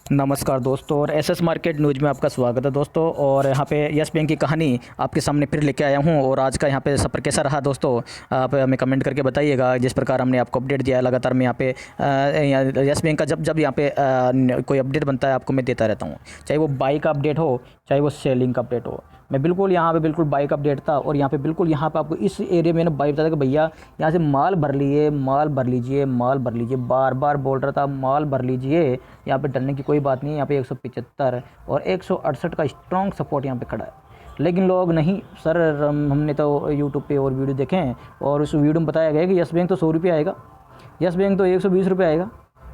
नमस्कार दोस्तों, और एसएस मार्केट न्यूज़ में आपका स्वागत है दोस्तों। और यहाँ पे यस बैंक की कहानी आपके सामने फिर लेके आया हूँ। और आज का यहाँ पे सफ़र कैसा रहा दोस्तों, आप हमें कमेंट करके बताइएगा। जिस प्रकार हमने आपको अपडेट दिया है लगातार, मैं यहाँ पे यस बैंक का जब जब यहाँ पे कोई अपडेट बनता है आपको मैं देता रहता हूँ। चाहे वो बाई का अपडेट हो, चाहे वो सेलिंग का अपडेट हो। मैं बिल्कुल यहाँ पे बिल्कुल बाई का अपडेट था, और यहाँ पे बिल्कुल यहाँ पे आपको इस एरिया में ना बाई बताया कि भैया यहाँ से माल भर लिए, माल भर लीजिए, माल भर लीजिए। बार बार बोल रहा था माल भर लीजिए, यहाँ पे डरने की कोई बात नहीं है। यहाँ पे 175 और 168 का स्ट्रॉन्ग सपोर्ट यहाँ पे खड़ा है। लेकिन लोग नहीं सर, हमने तो यूट्यूब पे और वीडियो देखे हैं, और उस वीडियो में बताया गया कि यस बैंक तो 100 रुपये आएगा, यस बैंक तो 120 रुपये आएगा,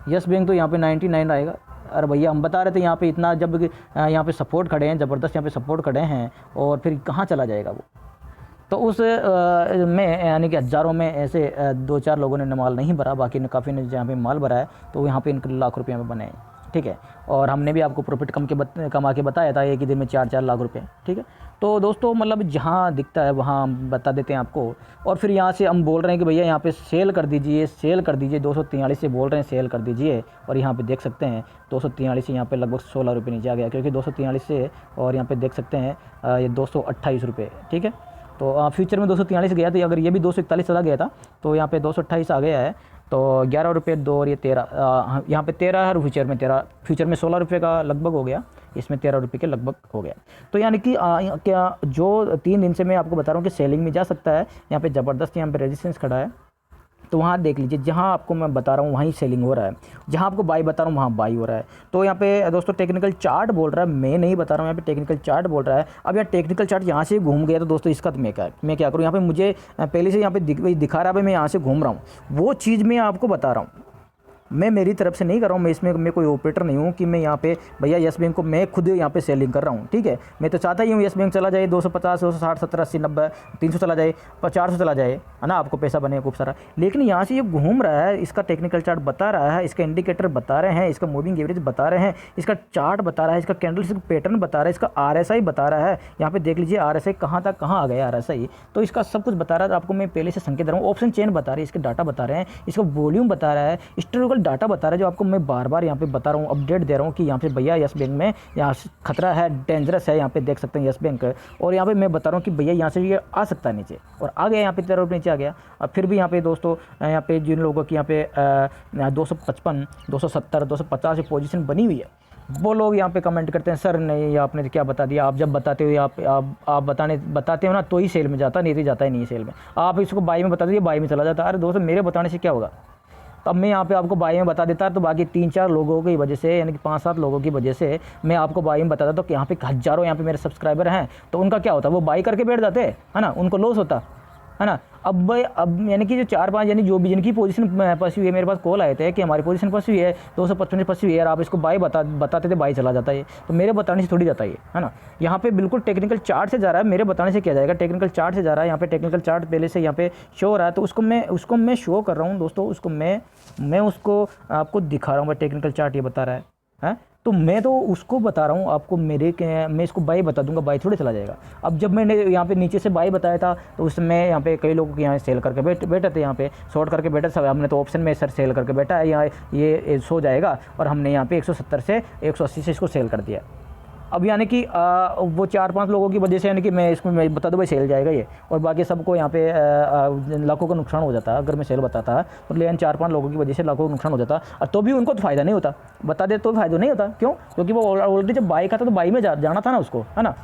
यस बैंक तो यहाँ पे 99 आएगा। अरे भैया हम बता रहे थे यहाँ पे इतना, जब यहाँ पे सपोर्ट खड़े हैं, ज़बरदस्त यहाँ पे सपोर्ट खड़े हैं, और फिर कहाँ चला जाएगा वो। तो उस में यानी कि हज़ारों में ऐसे 2-4 लोगों ने माल नहीं भरा, बाकी ने काफ़ी ने जहाँ पे माल भरा है, तो यहाँ पे इनके लाख रुपये में बने हैं। ठीक है, और हमने भी आपको प्रॉफिट कमा के बताया था एक ही दिन में 4-4 लाख रुपए। ठीक है, तो दोस्तों मतलब जहाँ दिखता है वहाँ हम बता देते हैं आपको। और फिर यहाँ से हम बोल रहे हैं कि भैया यहाँ पे सेल कर दीजिए, सेल कर दीजिए। 243 से बोल रहे हैं सेल कर दीजिए, और यहाँ पे देख सकते हैं 243 से यहाँ पे लगभग 16 रुपये नीचे आ गया, क्योंकि 243 से, और यहाँ पे देख सकते हैं ये 228 रुपये। ठीक है, तो फ्यूचर में 243 गया था, अगर ये भी 241 चला गया था तो यहाँ पे 228 आ गया है। तो 11 रुपये 2 और ये 13, यहाँ पे 13 है, फ्यूचर में 13, फ्यूचर में 16 रुपये का लगभग हो गया, इसमें 13 रुपये के लगभग हो गया। तो यानी कि क्या जो 3 दिन से मैं आपको बता रहा हूँ कि सेलिंग में जा सकता है। यहाँ पे ज़बरदस्त यहाँ पे रेजिस्टेंस खड़ा है, तो वहाँ देख लीजिए। जहाँ आपको मैं बता रहा हूँ वहीं सेलिंग हो रहा है, जहाँ आपको बाई बता रहा हूँ वहाँ बाई हो रहा है। तो यहाँ पे दोस्तों टेक्निकल चार्ट बोल रहा है, मैं नहीं बता रहा हूँ, यहाँ पे टेक्निकल चार्ट बोल रहा है। अब यार टेक्निकल चार्ट यहाँ से घूम गया तो दोस्तों इसका तो मैं क्या करूँ। यहाँ पे मुझे पहले से यहाँ पे दिखा रहा है, मैं यहाँ से घूम रहा हूँ, वो चीज़ मैं आपको बता रहा हूँ। मैं मेरी तरफ से नहीं कर रहा हूँ, मैं इसमें मैं कोई ऑपरेटर नहीं हूँ कि मैं यहाँ पे भैया यस बैंक को मैं खुद यहाँ पे सेलिंग कर रहा हूँ। ठीक है, मैं तो चाहता ही हूँ यस बैंक चला जाए 250, 260, 70, 80, 90, 300 चला जाए, 400 चला जाए, है ना, आपको पैसा बने खूब सारा। लेकिन यहाँ से ये घूम रहा है, इसका टेक्निकल चार्ट बता रहा है, इसका इंडिकेटर बता रहे हैं, इसका मूविंग एवरेज बता रहे हैं, इसका चार्ट बता रहा है, इसका कैंडलस्टिक पैटर्न बता रहा है, इसका RSI बता रहा है। यहाँ पे देख लीजिए RSI कहाँ तक कहाँ आ गया RSI, तो इसका सब कुछ बता रहा है। आपको मैं पहले से संकेत दे रहा हूँ, ऑप्शन चेन बता रही है, इसके डाटा बता रहे हैं, इसका वॉल्यूम बता रहा है, हिस्टोरिकल डाटा बता रहा है, जो आपको मैं बार बार यहाँ पे बता रहा हूँ, अपडेट दे रहा हूँ कि यहाँ पे भैया यस बैंक में यहाँ खतरा है, डेंजरस है। यहाँ पे देख सकते हैं यस बैंक, और यहाँ पे मैं बता रहा हूँ कि भैया यहाँ से ये आ सकता है नीचे, और आ गया यहाँ पे 13 रुपये नीचे आ गया। अब फिर भी यहाँ पे दोस्तों, यहाँ पे जिन लोगों की यहाँ पे 255, 270, 250 की पोजीशन बनी हुई है, वो लोग यहाँ पे कमेंट करते हैं सर नहीं आपने क्या बता दिया। आप जब बताते हो आप बताते हो ना तो ही सेल में जाता, नहीं तो जाता ही नहीं सेल में। आप इसको बाई में बता दीजिए, बाई में चला जाता। अरे दोस्तों मेरे बताने से क्या होगा। तब मैं यहाँ पे आपको बाई में बता देता, तो बाकी 3-4 लोगों की वजह से, यानी कि 5-7 लोगों की वजह से मैं आपको बाई में बताता, तो यहाँ पे हज़ारों यहाँ पे मेरे सब्सक्राइबर हैं, तो उनका क्या होता, वो बाई करके बैठ जाते, है ना, उनको लॉस होता, है ना। अब यानी कि जो 4-5 यानी जो भी जिनकी पोजीशन फंसी हुई है, मेरे पास कॉल आए थे कि हमारी पोजीशन फंसी हुई है 255 फंसी हुई है, यार आप इसको बाई बताते थे, बाई चला जाता है। तो मेरे बताने से थोड़ी जाता है ना। यहाँ पे बिल्कुल टेक्निकल चार्ट से जा रहा है, मेरे बताने से क्या जाएगा, टेक्निकल चार्ट से जा रहा है। यहाँ पे टेक्निकल चार्ट पहले से यहाँ पे शो हो रहा है, तो उसको मैं शो कर रहा हूँ दोस्तों, उसको मैं उसको आपको दिखा रहा हूँ। टेक्निकल चार्ट ये बता रहा है, तो मैं तो उसको बता रहा हूँ आपको, मैं इसको बाई बता दूंगा, बाई थोड़े चला जाएगा। अब जब मैंने यहाँ पे नीचे से बाई बताया था, तो उसमें यहाँ पे कई लोगों के यहाँ सेल करके बैठे थे, यहाँ पे शॉर्ट करके बैठे थे। हमने तो ऑप्शन में सर सेल करके बैठा है, यहाँ ये सो जाएगा, और हमने यहाँ पे 170 से 180 से इसको सेल कर दिया। अब यानी कि वो 4-5 लोगों की वजह से, यानी कि मैं बता दूँ भाई सेल जाएगा ये, और बाकी सबको यहाँ पे लाखों का नुकसान हो जाता अगर मैं सेल बताता। तो लेकिन 4-5 लोगों की वजह से लाखों का नुकसान हो जाता, और तो भी उनको तो फ़ायदा नहीं होता। बता दे तो फ़ायदा नहीं होता, क्यों? क्योंकि वो ऑलरेडी जब बाई का था तो बाई में जाना था ना उसको, है ना।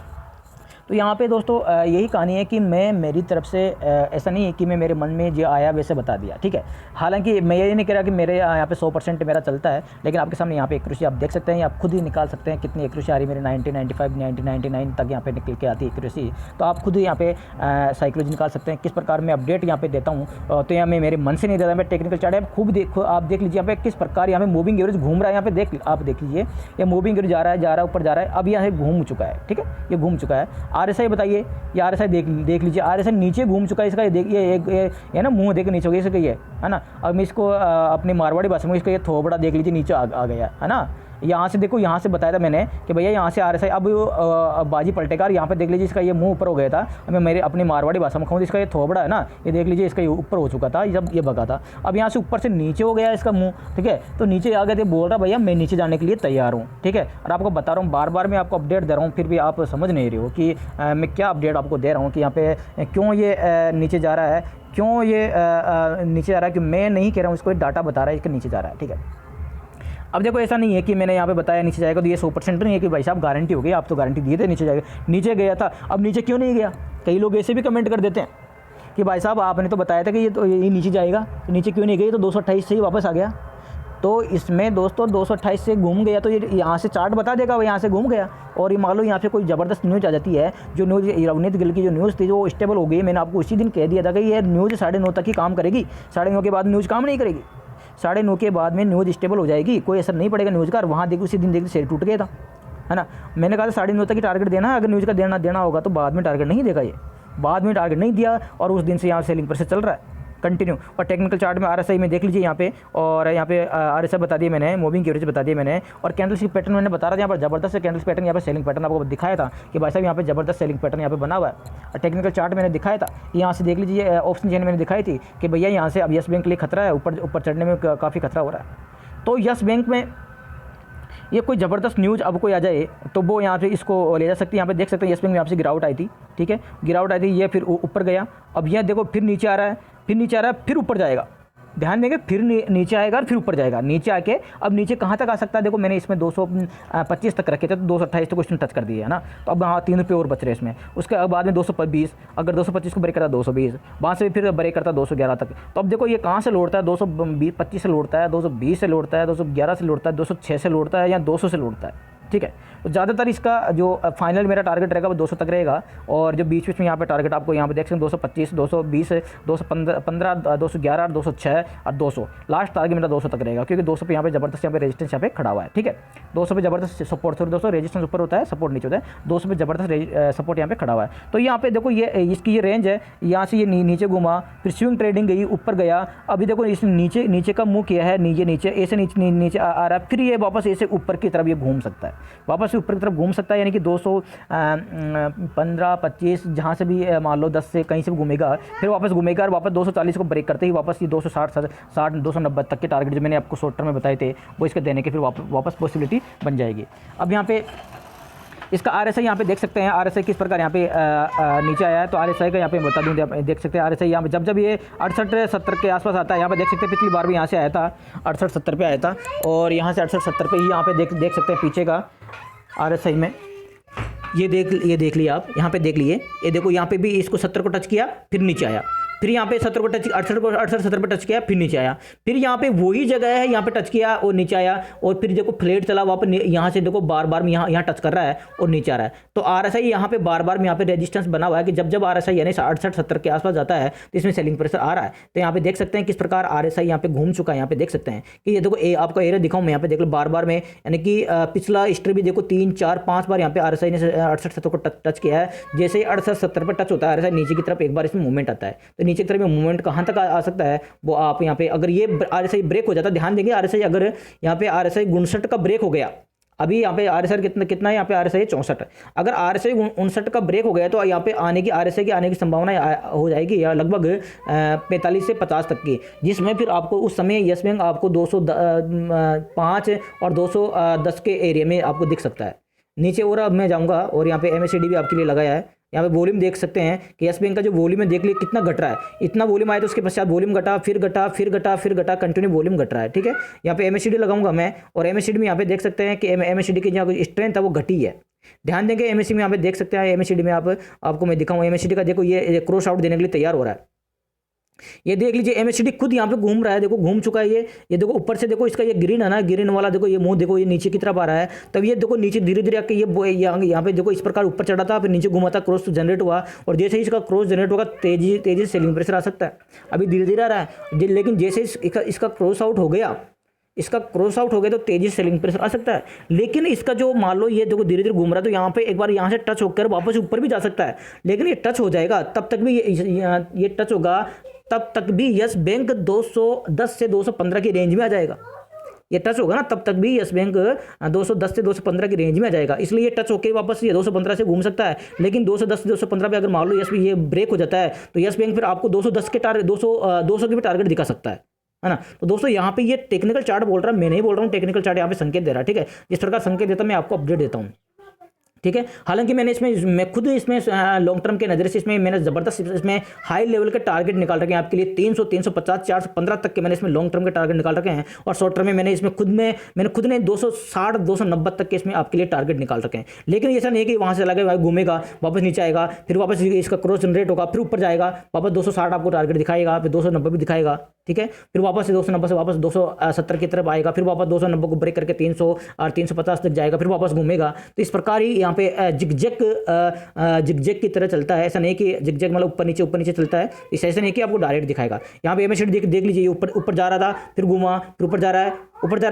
तो यहाँ पे दोस्तों यही कहानी है कि मैं मेरी तरफ से ऐसा नहीं है कि मैं मेरे मन में जो आया वैसे बता दिया। ठीक है, हालांकि मैं ये नहीं कह रहा कि मेरे यहाँ पे 100% मेरा चलता है, लेकिन आपके सामने यहाँ पे एक्यूरेसी आप देख सकते हैं, आप खुद ही निकाल सकते हैं कितनी एक्यूरेसी आ रही है। मेरे 90, 95, 90, 99 तक यहाँ पे निकल के आती है एक्यूरेसी। तो आप खुद ही यहाँ पे साइकोलॉजी निकाल सकते हैं किस प्रकार मैं अपडेट यहाँ पे देता हूँ। तो यहाँ मैं मेरे मन से नहीं देता, मैं टेक्निकल चार्ट है खूब देखो, आप देख लीजिए यहाँ पे किस प्रकार यहाँ पे मूविंग एवरेज घूम रहा है। यहाँ पे आप देख लीजिए, ये मूविंग एवरेज जा रहा है ऊपर जा रहा है, अब यहाँ घूम चुका है। ठीक है, ये घूम चुका है। RSI बताइए, ये RSI देख लीजिए, RSI नीचे घूम चुका है इसका। ये ना मुंह देख नीचे हो गया इसका, ये है ना। अब मैं इसको अपनी मारवाड़ी भाषा में इसका ये थोबड़ा देख लीजिए नीचे आ गया, है ना। यहाँ से देखो, यहाँ से बताया था मैंने कि भैया यहाँ से RSI अब बाजी पलटेगा। यहाँ पे देख लीजिए इसका ये मुंह ऊपर हो गया था। मैं मेरे अपनी मारवाड़ी भाषा में कहूँ, इसका ये थोबड़ा है ना, ये देख लीजिए इसका ये ऊपर हो चुका था जब ये भगा था। अब यहाँ से ऊपर से नीचे हो गया इसका मुँह, ठीक है। तो नीचे आ गए थे, बोल रहा भैया मैं नीचे जाने के लिए तैयार हूँ, ठीक है। और आपको बता रहा हूँ, बार बार मैं आपको अपडेट दे रहा हूँ, फिर भी आप समझ नहीं रहे हो कि मैं क्या अपडेट आपको दे रहा हूँ कि यहाँ पे क्यों ये नीचे जा रहा है, क्यों ये नीचे जा रहा है। कि मैं नहीं कह रहा हूँ, इसको डाटा बता रहा है इसका नीचे जा रहा है, ठीक है। अब देखो ऐसा नहीं है कि मैंने यहाँ पे बताया नीचे जाएगा तो ये 100% नहीं है कि भाई साहब गारंटी हो गई, आप तो गारंटी दिए थे नीचे जाएगा। नीचे गया था, अब नीचे क्यों नहीं गया? कई लोग ऐसे भी कमेंट कर देते हैं कि भाई साहब आपने तो बताया था कि ये नीचे जाएगा, तो नीचे क्यों नहीं गई? तो 228 से ही वापस आ गया। तो इसमें दोस्तों 228 से घूम गया तो ये यहाँ से चार्ट बता देगा, वो यहाँ से घूम गया। और ये मान लो यहाँ पे कोई ज़बरदस्त न्यूज़ आ जाती है, जो न्यूज़ रवनीत गिल की जो न्यूज़ थी वो स्टेबल हो गई। मैंने आपको उसी दिन कह दिया था कि ये न्यूज़ 9:30 तक ही काम करेगी, 9:30 के बाद न्यूज़ काम नहीं करेगी। 9:30 के बाद में न्यूज़ स्टेबल हो जाएगी, कोई असर नहीं पड़ेगा न्यूज़ का। और वहाँ देखिए उसी दिन देखिए शेयर टूट गया था, है ना। मैंने कहा था 9:30 तक ही टारगेट देना है, अगर न्यूज़ का देना होगा तो बाद में टारगेट नहीं देगा। ये बाद में टारगेट नहीं दिया और उस दिन से यहाँ सेलिंग पर से चल रहा है कंटिन्यू। और टेक्निकल चार्ट में RSI में देख लीजिए यहाँ पे, और यहाँ पे RSI बता दिए मैंने, मूविंग एवरेज बता दिए मैंने, और कैंडलस्टिक पैटर्न मैंने बता रहा था यहाँ पर ज़बरदस्त कैंडल्स पैटर्न, यहाँ पे सेलिंग पैटर्न आपको दिखाया था कि भाई साहब यहाँ पे ज़बरदस्त सेलिंग पैटर्न यहाँ पे बना हुआ है। और टेक्निकल चार्ट मैंने दिखाया था, यहाँ से देख लीजिए ऑप्शन चेन मैंने दिखाई थी कि भैया यहाँ से अब यस बैंक के लिए खतरा है, ऊपर चढ़ने में काफ़ी खतरा हो रहा है। तो यस बैंक में ये कोई ज़बरदस्त न्यूज़ अब कोई आ जाए तो वो यहाँ पे इसको ले जा सकती है। यहाँ पे देख सकते हैं यस बैंक में यहाँ से गिरावट आई थी, ठीक है, गिरावट आई थी, ये फिर ऊपर गया। अब यह देखो फिर नीचे आ रहा है, फिर नीचे आ रहा है, फिर ऊपर जाएगा। ध्यान देंगे, फिर नीचे आएगा और फिर ऊपर जाएगा। नीचे आके अब नीचे कहाँ तक आ सकता है? देखो मैंने इसमें 225 तक रखे थे, तो 228 तो क्वेश्चन टच कर दिए है ना। तो अब हाँ 3 रुपये और बच रहे इसमें। उसके बाद में 220, अगर 225 को ब्रेक करता 220, वहाँ से फिर ब्रेक करता 211 तक। तो अब देखो ये कहाँ से लौटता है? 225 से लौटता है, 220 से लौटता है, 211 से लौटता है, 206 से लौटता है या 200 से लौटता है, ठीक है। तो ज़्यादातर इसका जो फाइनल मेरा टारगेट रहेगा वो 200 तक रहेगा। और जो बीच में यहाँ पे टारगेट आपको यहाँ पे देख सकते हैं 225, 220, 215, 211, 206 और 200। लास्ट टारगेट मेरा 200 तक रहेगा, क्योंकि 200 पे यहाँ पे ज़बरदस्त यहाँ पे रेजिस्टेंस यहाँ पे खड़ा हुआ है, ठीक है। 200 पे ज़बरदस्त सपोर्ट, सॉरी 200 रेजिस्टेंस ऊपर होता है, सपोर्ट नीचे होता है, 200 पे ज़बरदस्त सपोर्ट यहाँ पे खड़ा हुआ है। तो यहाँ पे देखो ये इसकी ये रेंज है, यहाँ से ये नीचे घुमा, फिर स्विंग ट्रेडिंग गई, ऊपर गया। अभी देखो इसने नीचे का मुँह किया है, नीचे ऐसे नीचे आ रहा है, फिर ये वापस ऐसे ऊपर की तरफ ये घूम सकता है, वापस से ऊपर की तरफ घूम सकता है। यानी कि 215, 25 जहाँ से भी मान लो 10 से कहीं से भी घूमेगा, फिर वापस घूमेगा और वापस 240 को ब्रेक करते ही वापस ये 260, 290 तक के टारगेट जो मैंने आपको शॉर्ट टर्म में बताए थे वो इसके देने के फिर वापस पॉसिबिलिटी बन जाएगी। अब यहाँ पे इसका RSI यहाँ पे देख सकते हैं, RSI किस प्रकार यहाँ पे नीचे आया है। तो RSI का यहाँ पे बता दूँ, देख सकते हैं RSI यहाँ पे जब ये 68-70 के आसपास आता है, यहाँ पे देख सकते हैं पिछली बार भी यहाँ से आया था 68-70 पे आया था, और यहाँ से 68-70 पे ही यहाँ पे देख सकते हैं पीछे का RSI में ये देख लिया आप, यहाँ पे देख लिए, ये देखो यहाँ पे भी इसको 70 को टच किया, फिर नीचे आया, फिर यहाँ पे 70 को टच, 68-70 पे टच किया, फिर नीचे आया, फिर यहाँ पे वही जगह है, यहाँ पे टच किया और नीचे आया, और फिर देखो फ्लैट चला वापस, यहाँ से देखो बार बार में यहाँ टच कर रहा है और नीचे आ रहा है। तो RSI यहाँ पे बार बार में यहाँ पे रेजिस्टेंस बना हुआ है कि जब RSI यानी 68-70 के आसपास जाता है तो इसमें सेलिंग प्रेशर आ रहा है। तो यहाँ पे देख सकते हैं किस प्रकार RSI यहाँ पे घूम चुका है। यहाँ पे देख सकते हैं कि ये देखो आपको एरिया दिखाऊँ मैं, यहाँ पे देख लो बार बार में, यानी कि पिछला हिस्ट्री भी देखो 3, 4, 5 बार यहाँ पे RSI ने 68-70 को टच किया है। जैसे ही 68-70 पर टच होता है RSI नीचे की तरफ एक बार इसमें मूवमेंट आता है, तो नीचे की तरफ मूवमेंट कहाँ तक आ सकता है वो आप यहाँ पे, अगर ये RSI ब्रेक हो जाता है, ध्यान देंगे RSI अगर यहाँ पे RSI 59 का ब्रेक हो गया, अभी यहाँ पे RSI कितना है, यहाँ पे RSI 64, अगर RSI 59 का ब्रेक हो गया तो यहाँ पे RSI की आने की संभावना हो जाएगी या लगभग 45 से 50 तक की, जिसमें फिर आपको उस समय यस बैंक आपको 205 और 210 के एरिया में आपको दिख सकता है नीचे। और अब मैं जाऊँगा और यहाँ पे MACD भी आपके लिए लगाया है। यहाँ पे वॉल्यूम देख सकते हैं कि यस बैंक का जो वॉल्यूम है देख लिए कितना घट रहा है, इतना वॉल्यूम आया तो उसके पश्चात वॉल्यूम घटा, फिर घटा, फिर घटा, फिर घटा, कंटिन्यू वॉल्यूम घट रहा है, ठीक है। यहाँ पे MACD लगाऊंगा मैं, और MACD में यहाँ पे देख सकते हैं कि MACD की जो स्ट्रेंथ है वो घटी है। ध्यान देंगे MACD में यहाँ पे देख सकते हैं, MACD में आपको मैं दिखाऊँ, MACD का देखो ये क्रॉस आउट देने के लिए तैयार हो रहा है। ये देख लीजिए MACD खुद यहाँ पे घूम रहा है, देखो घूम चुका है ये देखो ऊपर से देखो इसका ये ग्रीन है ना, ग्रीन वाला देखो ये मुंह देखो ये नीचे की तरफ आ रहा है। तब ये देखो नीचे धीरे धीरे आके ये यहाँ पे देखो इस प्रकार ऊपर चढ़ा था, फिर नीचे घुमा था, क्रॉस जनरेट हुआ, और जैसे ही इसका क्रॉस जनरेट होगा तेजी से सेलिंग प्रेशर आ सकता है। अभी धीरे धीरे आ रहा है, लेकिन जैसे इसका क्रॉस आउट हो गया, इसका क्रॉस आउट हो गया तो तेजी से सेलिंग प्रेशर आ सकता है। लेकिन इसका जो मान लो ये देखो धीरे धीरे घूम रहा है, तो यहाँ पे एक बार यहाँ से टच होकर वापस ऊपर भी जा सकता है, लेकिन ये टच हो जाएगा तब तक भी ये टच होगा तब तक भी यस बैंक 210 से 215 की रेंज में आ जाएगा। ये टच होगा ना तब तक भी यस बैंक 210 से 215 की रेंज में आ जाएगा, इसलिए ये टच होकर वापस ये 215 से घूम सकता है। लेकिन 210 से 215 पे अगर मान लो यस ये ब्रेक हो जाता है तो यस बैंक फिर आपको 210 के टारगेट 200 के भी टारगेट दिखा सकता है ना। तो दोस्तों यहाँ पे ये टेक्निकल चार्ट बोल रहा है, मैं नहीं बोल रहा हूँ, टेक्निकल चार्ट यहाँ पे संकेत दे रहा है, ठीक है। जिस प्रकार संकेत देता मैं आपको अपडेट देता हूँ, ठीक है। हालांकि मैंने इसमें मैं खुद इसमें लॉन्ग टर्म के नजर से इसमें मैंने जबरदस्त इसमें हाई लेवल के टारगेट निकाल रखे हैं आपके लिए 300 350 415 तक के मैंने इसमें लॉन्ग टर्म के टारगेट निकाल रखे हैं। और शॉर्ट टर्म में मैंने खुद ने 260 290 तक के इसमें आपके लिए टारगेट निकाल रखे हैं। लेकिन ऐसा नहीं है कि वहां से लगे घूमेगा वापस नीचे आएगा, फिर वापस इसका क्रॉस जनरेट होगा, फिर ऊपर जाएगा, वापस 260 आपको टारगेट दिखाएगा, फिर 290 भी दिखाएगा, ठीक है। फिर वापस से 290 से वापस 270 की तरफ आएगा, फिर वापस 290 को ब्रेक करके 300 और 350 तक जाएगा, फिर वापस घूमेगा। तो इस प्रकार ही यहाँ पे जिगजैग की तरह चलता है। ऐसा नहीं कि जिगजैग मतलब ऊपर नीचे चलता है, इस ऐसा नहीं कि आपको डायरेक्ट दिखाएगा। यहाँ पे एमएससीडी देख लीजिए, ऊपर जा रहा था, फिर घूमा, फिर ऊपर जा रहा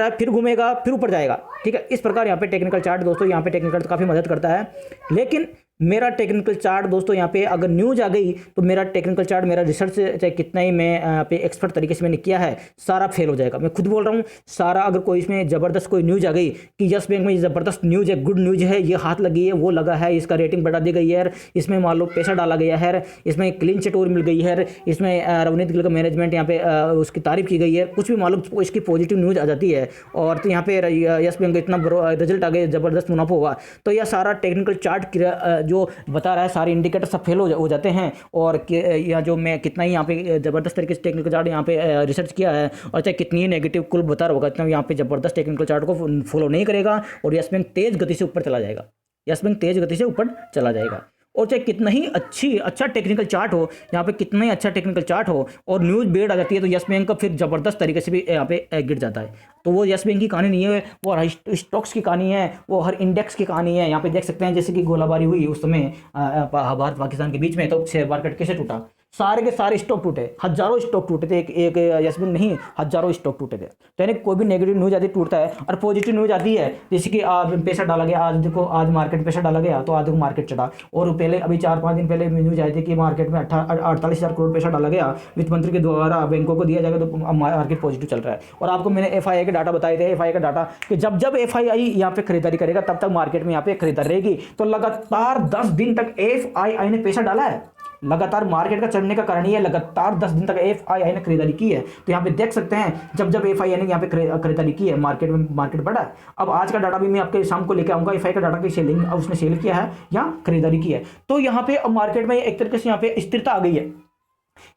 है, फिर घूमेगा, फिर ऊपर जाएगा, ठीक है। इस प्रकार यहाँ पे टेक्निकल चार्ट दोस्तों, यहाँ पे टेक्निकल चार्ट काफी मदद करता है। लेकिन मेरा टेक्निकल चार्ट दोस्तों यहाँ पे अगर न्यूज आ गई तो मेरा टेक्निकल चार्ट, मेरा रिसर्च चाहे कितना ही मैं यहाँ पे एक्सपर्ट तरीके से मैंने किया है, सारा फेल हो जाएगा। मैं खुद बोल रहा हूँ सारा। अगर कोई इसमें जबरदस्त कोई न्यूज आ गई कि यस बैंक में जबरदस्त न्यूज है, गुड न्यूज है, ये हाथ लगी है, वो लगा है, इसका रेटिंग बढ़ा दी गई है, इसमें मान लो पैसा डाला गया है, इसमें क्लीन चिट और मिल गई है, इसमें रवनीत गिल का मैनेजमेंट यहाँ पे उसकी तारीफ की गई है, कुछ भी मान लो इसकी पॉजिटिव न्यूज आ जाती है और तो यहाँ पे यस बैंक इतना रिजल्ट आ गया, जबरदस्त मुनाफा हुआ, तो यह सारा टेक्निकल चार्ट जो बता रहा है सारे इंडिकेटर सब फेल हो जाते हैं। और या जो मैं कितना ही यहाँ पे जबरदस्त तरीके से टेक्निकल चार्ट यहाँ पे रिसर्च किया है और चाहे कितनी ही नेगेटिव कुल बता रहा होगा, इतना यहाँ पे जबरदस्त टेक्निकल चार्ट को फॉलो नहीं करेगा और यस बैंक तेज गति से ऊपर चला जाएगा, यस बैंक तेज गति से ऊपर चला जाएगा। और चाहे कितना ही अच्छा टेक्निकल चार्ट हो, यहाँ पे कितना ही अच्छा टेक्निकल चार्ट हो और न्यूज़ बेड आ जाती है तो यस बैंक का फिर जबरदस्त तरीके से भी यहाँ पे गिर जाता है। तो वो यस बैंक की कहानी नहीं है, वो हर स्टॉक्स की कहानी है, वो हर इंडेक्स की कहानी है। यहाँ पे देख सकते हैं जैसे कि गोलाबारी हुई उस समय भारत पाकिस्तान के बीच में, तो शेयर मार्केट कैसे टूटा, सारे के सारे स्टॉक टूटे, हजारों स्टॉक टूटे थे, एक यस बैंक नहीं हजारों स्टॉक टूटे थे। तो यानी कोई भी नेगेटिव न्यूज आती टूटता है और पॉजिटिव न्यूज आती है, जैसे कि आज पैसा डाला गया, आज देखो आज मार्केट में पैसा डाला गया तो आज देखो मार्केट चढ़ा। और पहले अभी 4-5 दिन पहले न्यूज आई थी कि मार्केट में 48,000 करोड़ पैसा डाला गया वित्त मंत्री के द्वारा, बैंकों को दिया जाएगा, तो मार्केट पॉजिटिव चल रहा है। और आपको मैंने FII के डाटा बताए थे, FII का डाटा कि जब FII यहाँ पे खरीदारी करेगा तब तक मार्केट में यहाँ पे खरीदारी रहेगी। तो लगातार 10 दिन तक FII ने पैसा डाला है, लगातार मार्केट का चढ़ने का कारण ये लगातार 10 दिन तक FII ने खरीदारी की है। तो यहाँ पे देख सकते हैं जब FII ने यहाँ पे खरीदारी की है, मार्केट बढ़ा है। अब आज का डाटा भी मैं आपके शाम को लेकर आऊंगा, FII का डाटा की सेलिंग उसने सेल किया है या खरीदारी की है। तो यहाँ पे अब मार्केट में एक तरीके से यहाँ पे स्थिरता आ गई है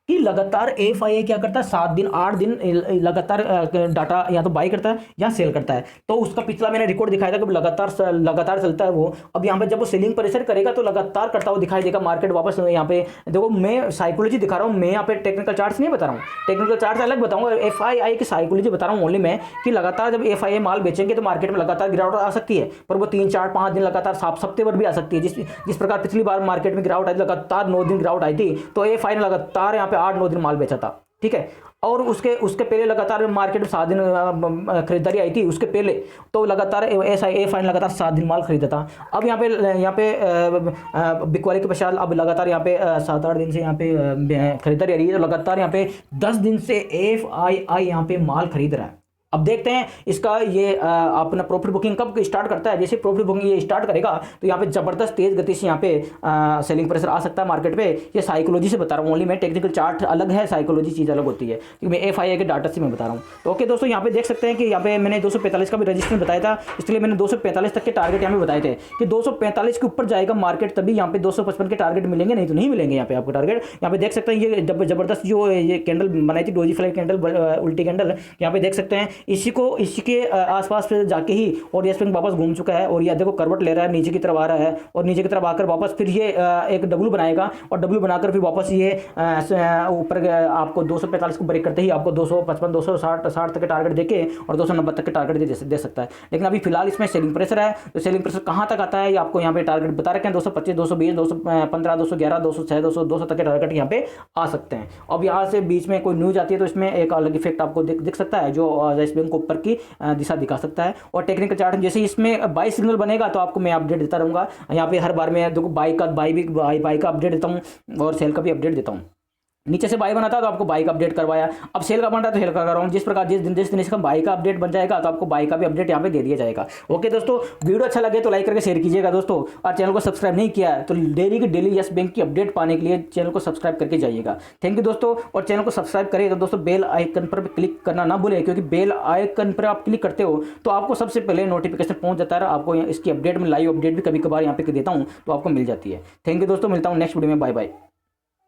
कि लगातार FII क्या करता है, 7 दिन 8 दिन लगातार डाटा या तो बाई करता है या सेल करता है। तो उसका पिछला मैंने रिकॉर्ड दिखाया था कि लगातार चलता है वो। अब यहाँ पे जब वो सेलिंग प्रेशर करेगा तो लगातार करता हुआ दिखाई देगा मार्केट वापस। यहाँ पे देखो मैं साइकोलॉजी दिखा रहा हूँ, मैं यहाँ पे टेक्निकल चार्ट्स नहीं बता रहा हूँ, टेक्निकल चार्ट अलग बताऊंगा, FII की साइकोलॉजी बता रहा हूँ ओनली मैं, कि लगातार जब FII माल बेचेंगे तो मार्केट में लगातार गिरावट आ सकती है, पर वो 3-4-5 दिन लगातार हफ्ते भर भी आ सकती है। जिस प्रकार पिछली बार मार्केट में गिरावट आई, लगातार 9 दिन गिरावट आई थी, तो FII ने लगातार यहाँ पे 8-9 दिन माल बेचा था, ठीक है। और उसके पहले लगातार मार्केट में 7 दिन खरीदारी आई थी, उसके पहले तो लगातार FII ने लगातार 7 दिन माल खरीदा था। अब यहाँ पे बिकवाली के पश्चात अब लगातार यहाँ पे 7-8 दिन से यहाँ पे खरीदारी आ रही है, तो लगातार यहाँ पे 10 दिन से FII यहाँ पे माल खरीद रहा है। अब देखते हैं इसका ये अपना प्रॉफिट बुकिंग कब स्टार्ट करता है। जैसे प्रॉफिट बुकिंग ये स्टार्ट करेगा तो यहाँ पे जबरदस्त तेज गति से यहाँ पे सेलिंग प्रेशर आ सकता है मार्केट पे। ये साइकोलॉजी से बता रहा हूँ ओनली मैं, टेक्निकल चार्ट अलग है, साइकोलॉजी चीज़ अलग होती है, क्योंकि मैं FII के डाटा से मैं बता रहा हूँ। तो ओके दोस्तों, यहाँ पे देख सकते हैं कि यहाँ पे मैंने 245 का भी रजिस्ट्रेशन बताया था, इसलिए मैंने 245 तक के टारगेट यहाँ पे बताए थे कि 245 के ऊपर जाएगा मार्केट तभी यहाँ पे 255 के टारगेट मिलेंगे, नहीं तो नहीं मिलेंगे यहाँ पे आपको टारगेट। यहाँ पे देख सकते हैं ये जबरदस्त जो ये कैंडल बनाई थी, डोजी फ्लाई कैंडल, उल्टी कैंडल, यहाँ पे देख सकते हैं इसी के आसपास पे जाके ही और यस बैंक वापस घूम चुका है। और ये देखो करवट ले रहा है, नीचे की तरफ आ रहा है और नीचे की तरफ आकर वापस फिर ये एक डब्ल्यू बनाएगा और डब्ल्यू बनाकर फिर वापस ये ऊपर आपको 245 को ब्रेक करते ही आपको 255 260 तक के टारगेट देके और 290 तक के टारगेट दे सकता है। लेकिन अभी फिलहाल इसमें सेलिंग प्रेशर है, तो सेलिंग प्रेशर कहाँ तक आता है ये आपको यहाँ पे टारगेट बता रखे हैं, 225 220 215 211 206 200 तक के टारगेट यहाँ पे आ सकते हैं। अब यहाँ से बीच में कोई न्यूज आती है तो इसमें एक अलग इफेक्ट आपको दिख सकता है जो यस बैंक को ऊपर की दिशा दिखा सकता है। और टेक्निकल चार्ट जैसे इसमें बाई सिग्नल बनेगा तो आपको मैं अपडेट देता रहूंगा। यहाँ पे हर बार मैं देखो बाई का अपडेट देता हूँ और सेल का भी अपडेट देता हूँ। नीचे से बाई बना था तो आपको बाई का अपडेट करवाया, अब सेल का बन रहा है तो सेल का कर रहा हूँ। जिस प्रकार जिस दिन इसका बाई का अपडेट बन जाएगा तो आपको बाई का भी अपडेट यहाँ पे दे दिया जाएगा। ओके दोस्तों, वीडियो अच्छा लगे तो लाइक करके शेयर कीजिएगा दोस्तों, और चैनल को सब्सक्राइब नहीं किया है तो डेली की डेली यस बैंक की अपडेट पाने के लिए चैनल को सब्सक्राइब करके जाइएगा। थैंक यू दोस्तों, और चैनल को सब्सक्राइब करिए तो दोस्तों बेल आइकन पर क्लिक करना ना भूलें, क्योंकि बेल आइकन पर आप क्लिक करते हो तो आपको सबसे पहले नोटिफिकेशन पहुंच जाता है। आपको इसकी अपडेट में लाइव अपडेट भी कभी कभार यहाँ पे देता हूँ तो आपको मिल जाती है। थैंक यू दोस्तों, मिलता हूँ नेक्स्ट वीडियो में, बाय बाय।